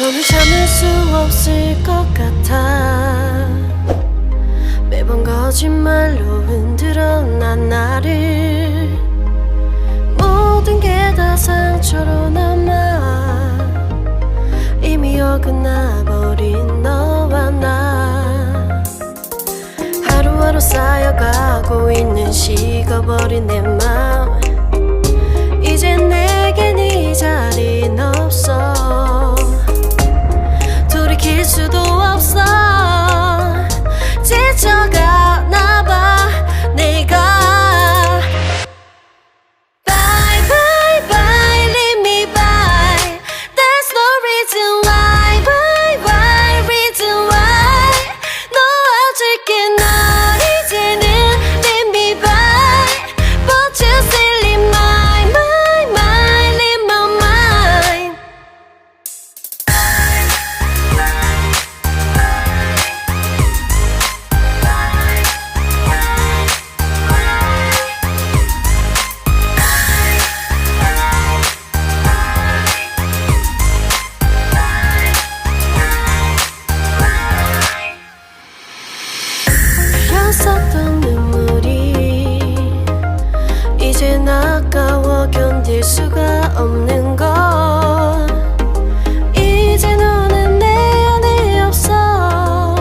더는 참을 수 없을 것 같아. 매번 거짓말로 흔들어 난 나를. 모든 게 다 상처로 남아 이미 어긋나버린 너와 나. 하루하루 쌓여가고 있는 식어버린 내 맘. 이젠 내겐 이 자리는 없어. 돌이킬 수도 없어. 지쳐가나봐 내가. Bye bye bye leave me by. There's no reason why. Bye bye reason why. 놓아줄게 널 이제는 leave me by. But you still in my mind, in my mind. 흘렸었던 눈물이 이젠 아까워 견딜 수가 없는 걸. 이제 너는 내 안에 없어.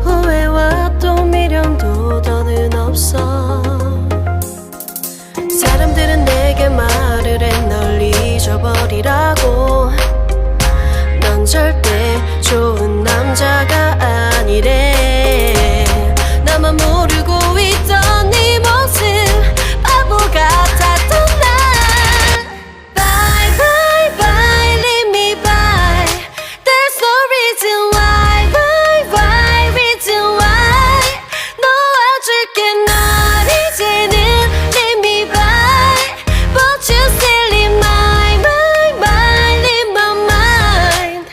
후회와 또 미련도 더는 없어. 사람들은 내게 말을 해 널 잊어버리라고. 넌 절대 좋은 남자가 아니래. 나만 모르고 있던 네 모습 바보 같았던 날. Bye bye bye leave me by. There's no reason why. Bye bye reason why. 놓아줄게 널 이제는 leave me by. But you still in my mind, in my mind.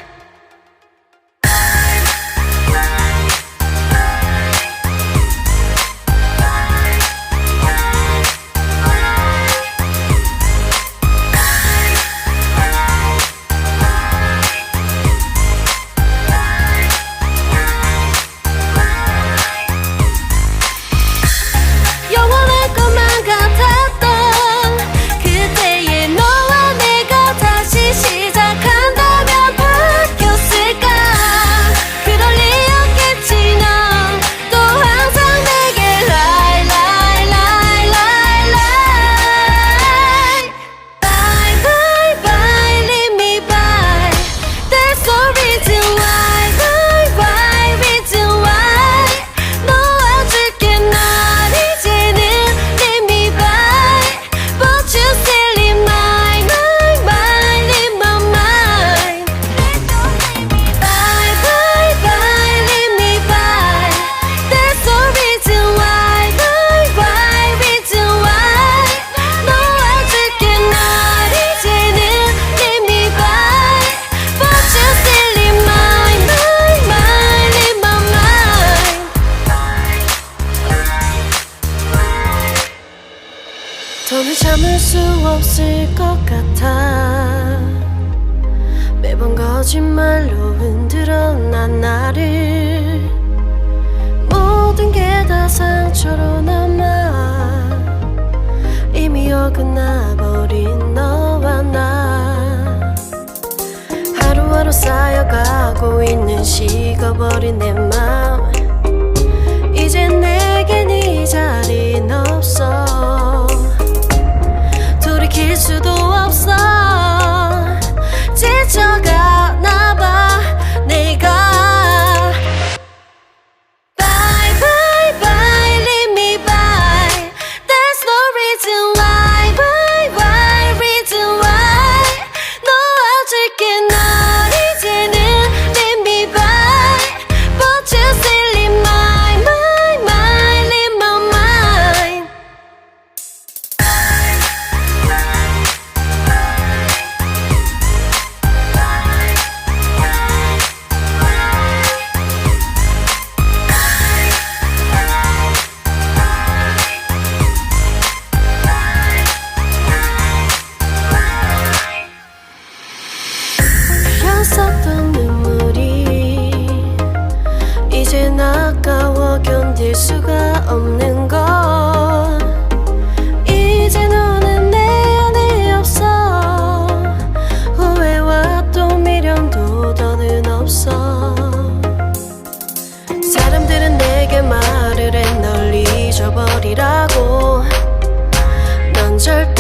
영원할 것만 같았던 그때의 너와 내가 다시 시작한다면 바뀌었을까. 그럴 리 없겠지. 넌 또 항상 내게 lie lie lie lie lie. Bye bye bye leave me by. There's no reason why. Bye bye reason why. 놓아줄게 널 이제는 leave me by. But you still in my mind, in my mind. Bye bye bye leave me by. There's no reason why. Bye bye reason why. 놓아줄게 널 이제는 leave me by. But you still in my mind, in my mind. 더는 참을 수 없을 것 같아. 매번 거짓말로 흔들어 난 나를. 모든 게 다 상처로 남아 이미 어긋나버린 너와 나. 하루하루 쌓여가고 있는 식어버린 내 맘. 이젠 내겐 이 자리는 없어. 돌이킬 수도 없어. 지쳐가나봐 내가. Bye bye bye leave me by. There's no reason why. Bye bye reason why. 놓아줄게 널 이제는 leave me by. But you still 잊을 수가 없는 건 이제 너는 내 안에 없어. 후회와 또 미련도 더는 없어. 사람들은 내게 말을 해 널 잊어버리라고. 넌 절대